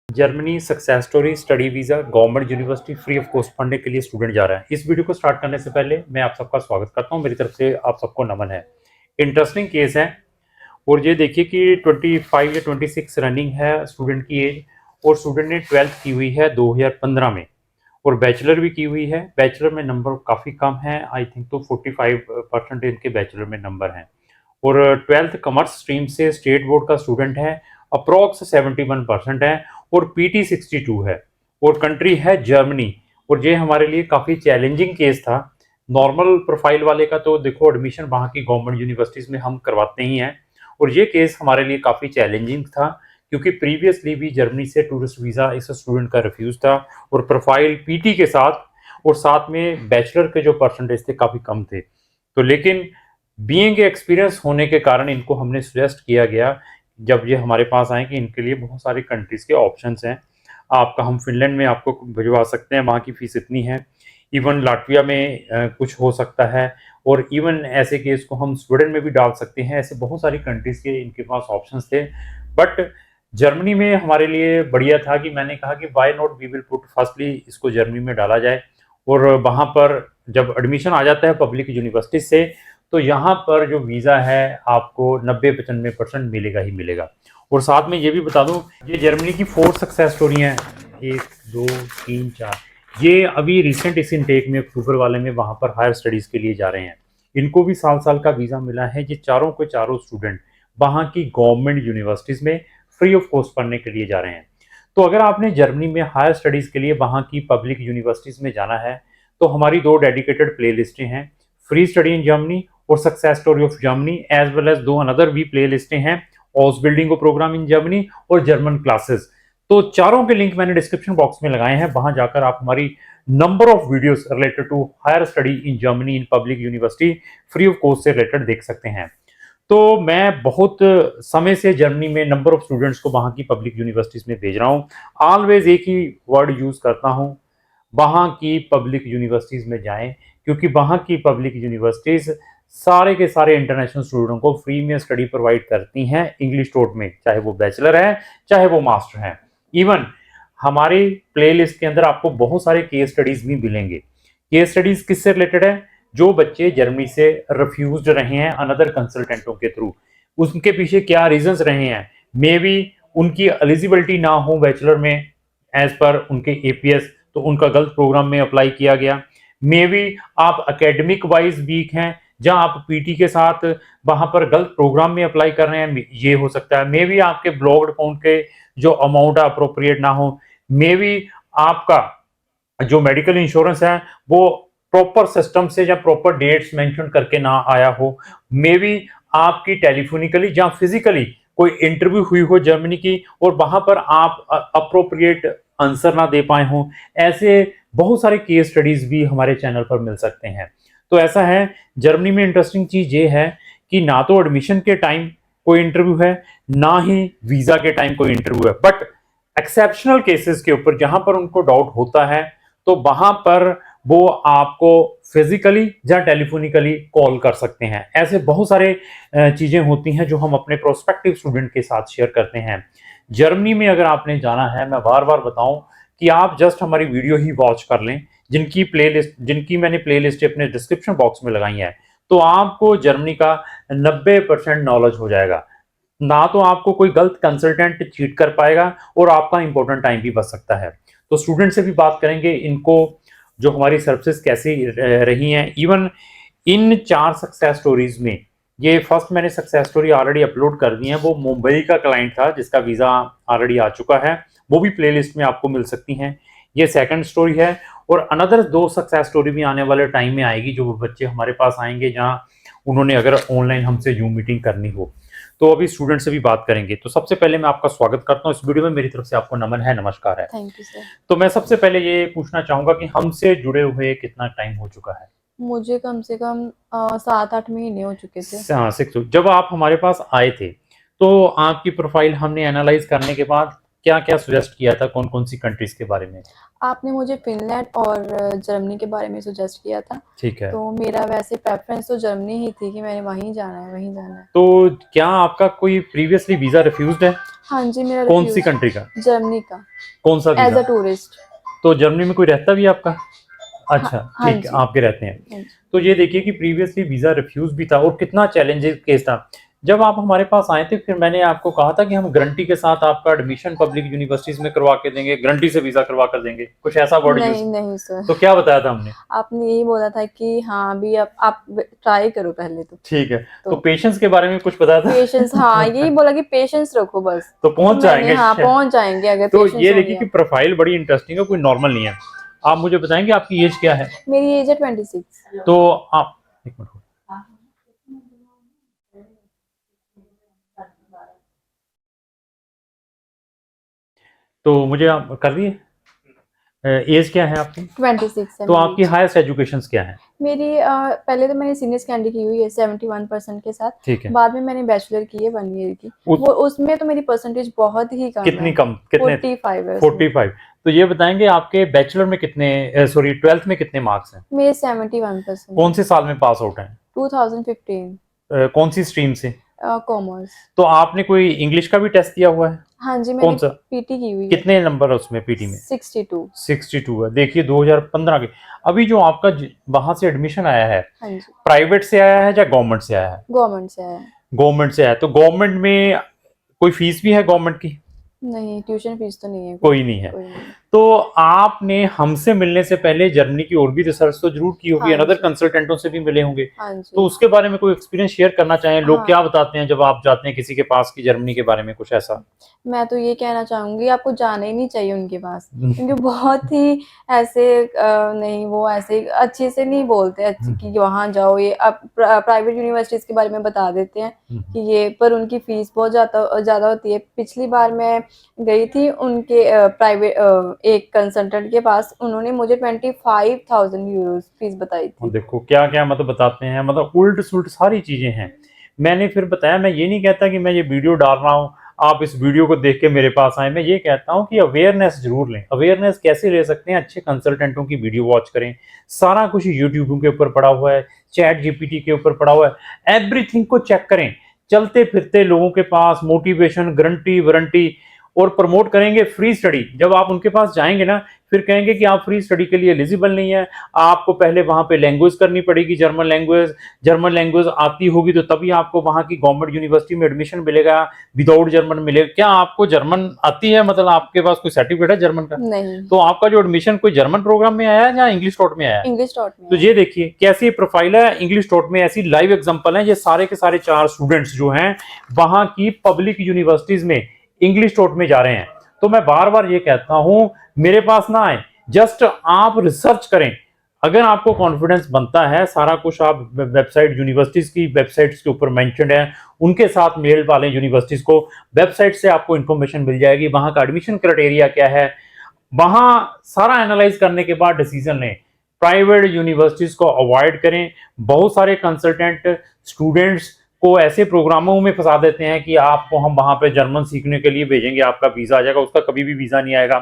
Germany success story study visa government university free of cost पढ़ने के लिए student जा रहा है। इस वीडियो को स्टार्ट करने से पहले मैं आप सबका स्वागत करता हूं। मेरी तरफ से आप सबको नमन है। इंटरेस्टिंग केस है और ये देखिए कि 25 या 26 रनिंग है स्टूडेंट की एज और स्टूडेंट ने 12th की हुई है 2015 में और बैचलर भी की हुई है। बैचलर में नंबर काफ़ी कम है, आई थिंक तो 45% इनके बैचलर में नंबर हैं और 12th कॉमर्स स्ट्रीम से स्टेट बोर्ड का स्टूडेंट है। अप्रॉक्स 71% है और पीटी 62 है और कंट्री है जर्मनी। और ये हमारे लिए काफ़ी चैलेंजिंग केस था। नॉर्मल प्रोफाइल वाले का तो देखो एडमिशन वहाँ की गवर्नमेंट यूनिवर्सिटीज़ में हम करवाते ही हैं और ये केस हमारे लिए काफ़ी चैलेंजिंग था क्योंकि प्रीवियसली भी जर्मनी से टूरिस्ट वीज़ा इस स्टूडेंट का रिफ्यूज़ था और प्रोफाइल पीटी के साथ और साथ में बैचलर के जो परसेंटेज थे काफ़ी कम थे। तो लेकिन बीइंग एक्सपीरियंस होने के कारण इनको हमने सजेस्ट किया गया जब ये हमारे पास आए कि इनके लिए बहुत सारी कंट्रीज़ के ऑप्शंस हैं। आपका हम फिनलैंड में आपको भिजवा सकते हैं, वहाँ की फ़ीस इतनी है। इवन लाटविया में कुछ हो सकता है और इवन ऐसे केस को हम स्वीडन में भी डाल सकते हैं। ऐसे बहुत सारी कंट्रीज़ के इनके पास ऑप्शंस थे। बट जर्मनी में हमारे लिए बढ़िया था कि मैंने कहा कि why not we will put firstly इसको जर्मनी में डाला जाए और वहाँ पर जब एडमिशन आ जाता है पब्लिक यूनिवर्सिटी से तो यहाँ पर जो वीज़ा है आपको 90-95% मिलेगा ही मिलेगा। और साथ में ये भी बता दूं, ये जर्मनी की 4 सक्सेस स्टोरी हैं, 1 2 3 4। ये अभी रिसेंट इस इनटेक में अक्टूबर वाले में वहाँ पर हायर स्टडीज़ के लिए जा रहे हैं। इनको भी साल का वीज़ा मिला है। ये चारों के चारों स्टूडेंट वहाँ की गवर्नमेंट यूनिवर्सिटीज़ में फ्री ऑफ कॉस्ट पढ़ने के लिए जा रहे हैं। तो अगर आपने जर्मनी में हायर स्टडीज़ के लिए वहाँ की पब्लिक यूनिवर्सिटीज़ में जाना है तो हमारी 2 डेडिकेटेड प्ले लिस्टें हैं, फ्री स्टडी इन जर्मनी और success story of Germany, as well as 2 another भी प्ले लिस्टें हैं, ऑस बिल्डिंग प्रोग्राम इन जर्मनी और जर्मन क्लासेस। तो चारों के लिंक मैंने डिस्क्रिप्शन बॉक्स में लगाए हैं, वहां जाकर आप हमारी number of videos related to higher study in Germany in public university free of cost से रिलेटेड देख सकते हैं। तो मैं बहुत समय से जर्मनी में नंबर ऑफ स्टूडेंट्स को वहाँ की पब्लिक यूनिवर्सिटीज़ में भेज रहा हूँ। ऑलवेज एक ही वर्ड यूज़ करता हूँ, वहाँ की पब्लिक यूनिवर्सिटीज़ में जाएं क्योंकि वहाँ की पब्लिक यूनिवर्सिटीज़ सारे के सारे इंटरनेशनल स्टूडेंटों को फ्री में स्टडी प्रोवाइड करती हैं इंग्लिश टोट में, चाहे वो बैचलर है चाहे वो मास्टर हैं। इवन हमारी प्लेलिस्ट के अंदर आपको बहुत सारे केस स्टडीज़ भी मिलेंगे। केस स्टडीज़ किससे रिलेटेड है? जो बच्चे जर्मनी से रिफ्यूज्ड रहे हैं अनदर कंसल्टेंटों के थ्रू, उनके पीछे क्या रीजंस रहे हैं। मे बी उनकी एलिजिबिलिटी ना हो बैचलर में एज पर उनके एपीएस, तो उनका गलत प्रोग्राम में अप्लाई किया गया। मे बी आप एकेडमिक वाइज वीक हैं, जहां आप पीटी के साथ वहां पर गलत प्रोग्राम में अप्लाई कर रहे हैं, ये हो सकता है। मे बी आपके ब्लॉक्ड अकाउंट के जो अमाउंट अप्रोप्रिएट ना हो। मे बी आपका जो मेडिकल इंश्योरेंस है वो प्रॉपर सिस्टम से या प्रॉपर डेट्स मेंशन करके ना आया हो। मे बी आपकी टेलीफोनिकली या फिजिकली कोई इंटरव्यू हुई हो जर्मनी की और वहां पर आप अप्रोप्रिएट आंसर ना दे पाए हों। ऐसे बहुत सारे केस स्टडीज भी हमारे चैनल पर मिल सकते हैं। तो ऐसा है, जर्मनी में इंटरेस्टिंग चीज ये है कि ना तो एडमिशन के टाइम कोई इंटरव्यू है, ना ही वीजा के टाइम कोई इंटरव्यू है। बट एक्सेप्शनल केसेस के ऊपर जहां पर उनको डाउट होता है तो वहां पर वो आपको फिजिकली या टेलीफोनिकली कॉल कर सकते हैं। ऐसे बहुत सारे चीजें होती हैं जो हम अपने प्रोस्पेक्टिव स्टूडेंट के साथ शेयर करते हैं। जर्मनी में अगर आपने जाना है, मैं बार बार बताऊं कि आप जस्ट हमारी वीडियो ही वॉच कर लें, जिनकी मैंने प्लेलिस्ट अपने डिस्क्रिप्शन बॉक्स में लगाई है, तो आपको जर्मनी का 90% नॉलेज हो जाएगा। ना तो आपको कोई गलत कंसल्टेंट चीट कर पाएगा और आपका इंपॉर्टेंट टाइम भी बच सकता है। तो स्टूडेंट से भी बात करेंगे इनको जो हमारी सर्विसेज कैसी रही हैं। इवन इन 4 सक्सेस स्टोरीज में ये फर्स्ट मैंने सक्सेस स्टोरी ऑलरेडी अपलोड कर दी है, वो मुंबई का क्लाइंट था जिसका वीज़ा ऑलरेडी आ चुका है, वो भी प्लेलिस्ट में आपको मिल सकती हैं। ये सेकंड स्टोरी है और अनदर 2 सक्सेस स्टोरी भी आने वाले टाइम में आएगी जो बच्चे हमारे पास आएंगे जहाँ उन्होंने अगर ऑनलाइन हमसे जूम मीटिंग करनी हो। तो अभी स्टूडेंट से भी बात करेंगे। तो सबसे पहले मैं आपका स्वागत करता हूँ इस वीडियो में, मेरी तरफ से आपको नमन है, नमस्कार है। Thank you sir. तो मैं सबसे पहले ये पूछना चाहूंगा कि हमसे जुड़े हुए कितना टाइम हो चुका है? मुझे कम से कम 7-8 महीने हो चुके थे। हाँ, 6। जब आप हमारे पास आए थे तो आपकी प्रोफाइल हमने एनालाइज करने के बाद क्या क्या सजेस्ट किया था, कौन कौन सी कंट्रीज के बारे में? आपने मुझे फिनलैंड और जर्मनी के बारे में सजेस्ट किया था। ठीक है। तो मेरा वैसे प्रेफरेंस तो जर्मनी ही थी कि मैंने वहीं जाना है, वहीं जाना है। तो क्या आपका कोई प्रीवियसली वीजा रिफ्यूज्ड है? हाँ जी, मेरा कौन सी रिफ्यूज कंट्री का? जर्मनी का कौन सा एज वीजा? A tourist. तो जर्मनी में कोई रहता भी है आपका? हाँ, अच्छा, हाँ ठीक है, जी, आपके रहते हैं। हाँ जी। तो ये देखिए कि प्रीवियसली वीजा रिफ्यूज भी था और कितना चैलेंजेस केस था। जब आप हमारे पास आए थे फिर मैंने आपको कहा था कि हम गारंटी के साथ आपका एडमिशन पब्लिक यूनिवर्सिटीज में करवा के देंगे, गारंटी से वीजा करवा कर देंगे, कुछ ऐसा वर्ड यूज। नहीं, नहीं सर। तो क्या बताया था हमने? आपने यही बोला था कि हाँ, अभी आप ट्राई करो पहले तो। ठीक है। तो तो पेशेंस के बारे में कुछ बताया था? पेशेंस, हाँ, यही बोला कि पेशेंस रखो बस। तो तो पहुंच मैंने जाएंगे। हाँ, पहुँच जाएँगे अगर तो पेशेंस ये होंगे देखिए कि आप। प्रोफाइल बड़ी इंटरेस्टिंग है, कोई नॉर्मल नहीं है। आप मुझे बताएंगे आपकी एज क्या है? मेरी एज है 26। तो आप एक मिनट। तो मुझे आप कर दिए, एज क्या है आपकी? 26 है तो मेरी आपकी एज। हाईएस्ट एजुकेशन क्या है? मेरी पहले तो मैंने सीनियर सेकेंडरी की हुई है 71% के साथ। ठीक है। बाद में मैंने बैचलर की है 1 ईयर की। उस वो उसमें तो मेरी परसेंटेज बहुत ही कम कितनी है। कम, कितने? 45 है उसमें। 45। तो ये बताएंगे आपके बैचलर में कितने, सॉरी, ट्वेल्थ में कितने मार्क्स हैं? मेरे 71% कौन है। से साल में पास आउट हैं? 2015। कौन सी स्ट्रीम से? कॉमर्स। तो आपने कोई इंग्लिश का भी टेस्ट दिया हुआ है? हाँ जी, मैंने कौन सा? पीटी की हुई है। कितने नंबर है उसमें पीटी में? 62। 62 है। देखिए 2015 के। अभी जो आपका वहां से एडमिशन आया है, हाँ जी, प्राइवेट से आया है या गवर्नमेंट से आया है? गवर्नमेंट से है। गवर्नमेंट से आया है। तो गवर्नमेंट में कोई फीस भी है गवर्नमेंट की? नहीं, ट्यूशन फीस तो नहीं है कोई। कोई नहीं है। कोई नहीं। तो आपने हमसे मिलने से पहले जर्मनी की और भी रिसर्च तो जरूर की होगी, हाँ अनदर जी, कंसल्टेंटों से भी मिले होंगे। हाँ तो जी। उसके बारे में कोई एक्सपीरियंस शेयर करना चाहें? लोग हाँ, क्या बताते हैं जब आप जाते हैं किसी के पास की जर्मनी के बारे में, कुछ ऐसा? मैं तो ये कहना चाहूँगी आपको जाना ही नहीं चाहिए उनके पास। क्योंकि बहुत ही ऐसे नहीं, वो ऐसे अच्छे से नहीं बोलते कि वहाँ जाओ, ये अब प्राइवेट यूनिवर्सिटीज़ के बारे में बता देते हैं कि ये, पर उनकी फ़ीस बहुत ज़्यादा होती है। पिछली बार मैं गई थी उनके एक कंसल्टेंट के पास, उन्होंने मुझे 25,000 यूरोज़ फ़ीस बताई और थी। देखो क्या क्या मतलब बताते हैं, मतलब उल्ट सुल्ट सारी चीजें हैं। मैंने फिर बताया, मैं ये नहीं कहता कि मैं ये वीडियो डाल रहा हूँ आप इस वीडियो को देख के मेरे पास आए, मैं ये कहता हूँ कि अवेयरनेस जरूर लें। अवेयरनेस कैसे ले सकते हैं? अच्छे कंसल्टेंटों की वीडियो वॉच करें, सारा कुछ यूट्यूब के ऊपर पड़ा हुआ है, चैट जीपीटी के ऊपर पड़ा हुआ है, एवरीथिंग को चेक करें। चलते फिरते लोगों के पास मोटिवेशन, गारंटी वारंटी और प्रमोट करेंगे फ्री स्टडी। जब आप उनके पास जाएंगे ना, फिर कहेंगे कि आप फ्री स्टडी के लिए एलिजिबल नहीं है, आपको पहले वहां पे लैंग्वेज करनी पड़ेगी, जर्मन लैंग्वेज। जर्मन लैंग्वेज आती होगी तो तभी आपको वहां की गवर्नमेंट यूनिवर्सिटी में एडमिशन मिलेगा, विदाउट जर्मन मिलेगा। क्या आपको जर्मन आती है? मतलब आपके पास कोई सर्टिफिकेट है जर्मन का? नहीं, तो आपका जो एडमिशन कोई जर्मन प्रोग्राम में आया है या इंग्लिश टॉट में आया है? इंग्लिश टॉट में तो है। ये देखिए कैसी प्रोफाइल है इंग्लिश टॉट में, ऐसी लाइव एग्जांपल है। ये सारे के सारे 4 स्टूडेंट्स जो हैं वहां की पब्लिक यूनिवर्सिटीज में इंग्लिश टॉट में जा रहे हैं। तो मैं बार बार ये कहता हूं, मेरे पास ना आए, जस्ट आप रिसर्च करें। अगर आपको कॉन्फिडेंस बनता है, सारा कुछ आप वेबसाइट, यूनिवर्सिटीज की वेबसाइट्स के ऊपर मेंशन्ड है, उनके साथ मेल वाले यूनिवर्सिटीज को, वेबसाइट से आपको इंफॉर्मेशन मिल जाएगी वहां का एडमिशन क्राइटेरिया क्या है। वहां सारा एनालाइज करने के बाद डिसीजन लें। प्राइवेट यूनिवर्सिटीज को अवॉइड करें। बहुत सारे कंसल्टेंट स्टूडेंट्स को ऐसे प्रोग्रामों में फंसा देते हैं कि आपको हम वहां पे जर्मन सीखने के लिए भेजेंगे, आपका वीजा आ जाएगा, उसका कभी भी वीजा नहीं आएगा।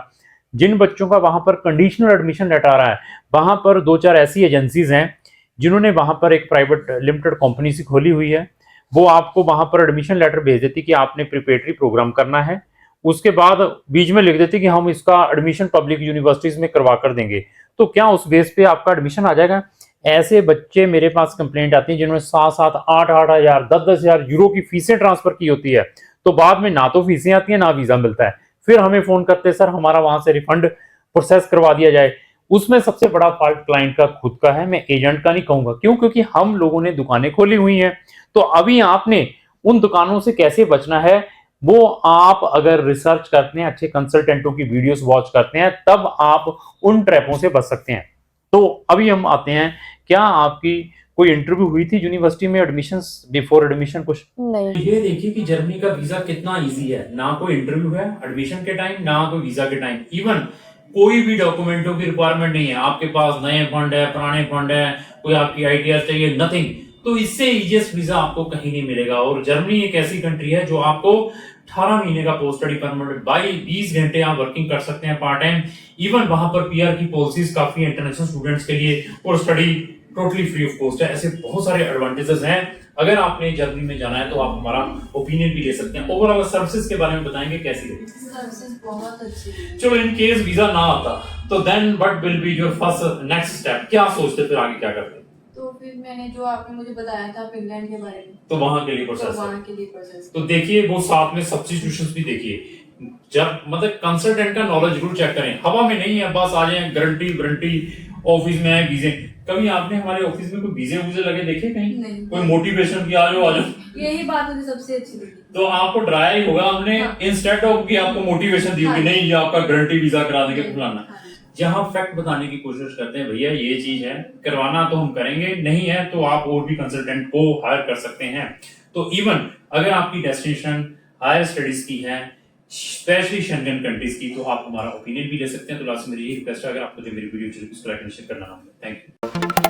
जिन बच्चों का वहां पर कंडीशनल एडमिशन लेटर आ रहा है, वहां पर 2-4 ऐसी एजेंसीज हैं जिन्होंने वहां पर एक प्राइवेट लिमिटेड कंपनी सी खोली हुई है। वो आपको वहां पर एडमिशन लेटर भेज देती कि आपने प्रिपरेटरी प्रोग्राम करना है, उसके बाद बीच में लिख देती कि हम इसका एडमिशन पब्लिक यूनिवर्सिटीज में करवा कर देंगे। तो क्या उस बेस पे आपका एडमिशन आ जाएगा? ऐसे बच्चे मेरे पास कंप्लेंट आती है जिन्होंने 7-7, 8-8 हजार, 10-10 हजार यूरो की फीसें ट्रांसफर की होती है, तो बाद में ना तो फीसें आती है ना वीजा मिलता है। फिर हमें फोन करते हैं, सर हमारा वहां से रिफंड प्रोसेस करवा दिया जाए। उसमें सबसे बड़ा फॉल्ट क्लाइंट का खुद का है, मैं एजेंट का नहीं कहूंगा। क्यों? क्योंकि हम लोगों ने दुकानें खोली हुई हैं। तो अभी आपने उन दुकानों से कैसे बचना है, वो आप अगर रिसर्च करते हैं, अच्छे कंसल्टेंटों की वीडियोस वॉच करते हैं, तब आप उन ट्रैपों से बच सकते हैं। तो अभी हम आते हैं, क्या आपकी कोई इंटरव्यू हुई थी यूनिवर्सिटी में एडमिशंस, बिफोर एडमिशन कुछ? नहीं। ये देखिए कि जर्मनी का वीजा कितना इजी है, ना कोई इंटरव्यू है एडमिशन के टाइम, ना कोई वीजा के टाइम। इवन कोई भी डॉक्यूमेंटों की रिक्वायरमेंट नहीं है, आपके पास नए फंड है, पुराने फंड है, कोई आपकी आईटीआर चाहिए, नथिंग। तो इससे इजीएस्ट वीजा आपको कहीं नहीं मिलेगा। और जर्मनी एक ऐसी कंट्री है जो आपको 18 महीने का पोस्ट स्टडी परमिट, 20 घंटे आप वर्किंग कर सकते हैं पार्ट टाइम। इवन वहां पर पीआर की पॉलिसीज काफी इंटरनेशनल स्टूडेंट्स के लिए, और study totally free of cost है। ऐसे बहुत सारे एडवांटेजेस हैं। अगर आपने जर्मनी में जाना है तो आप हमारा ओपिनियन भी ले सकते हैं। ओवरऑल सर्विसेज के बारे में बताएंगे कैसी रहेगी? सर्विसेज बहुत अच्छी है। चलो, इन केस वीजा ना आता तो then what will be your first next step? क्या सोचते फिर आगे क्या करते? तो फिर मैंने जो आपने मुझे बताया था फिनलैंड के बारे में, तो वहां के लिए तो प्रोसेस वहाँ के लिए प्रोसेस। तो देखिए, वो साथ में सब्स्टिट्यूशंस भी देखिए। जब मतलब कंसल्टेंट का नॉलेज जरूर चेक करें, हवा में नहीं है बस आ जाए गारंटी ऑफिस में है वीजे। कभी आपने हमारे ऑफिस में कोई वीजे लगे देखे कहीं? नहीं। कोई मोटिवेशन की आ जाओ यही बात मुझे सबसे अच्छी लगी। तो आपको डराया ही होगा हमने, इंस्टेड ऑफ कि आपको मोटिवेशन दी होगी, नहीं ये आपका गारंटी वीजा करा देंगे फलाना। जहां फैक्ट बताने की कोशिश करते हैं, भैया ये चीज है, करवाना तो हम करेंगे, नहीं है तो आप और भी कंसल्टेंट को हायर कर सकते हैं। तो इवन अगर आपकी डेस्टिनेशन हायर स्टडीज की है, स्पेशली शेंगन कंट्रीज की, तो आप हमारा ओपिनियन भी ले सकते हैं। तो लास्ट में मेरी रिक्वेस्ट है, अगर आपको जो मेरी वीडियो अच्छी लगी तो लाइक एंड शेयर करना। Thank you.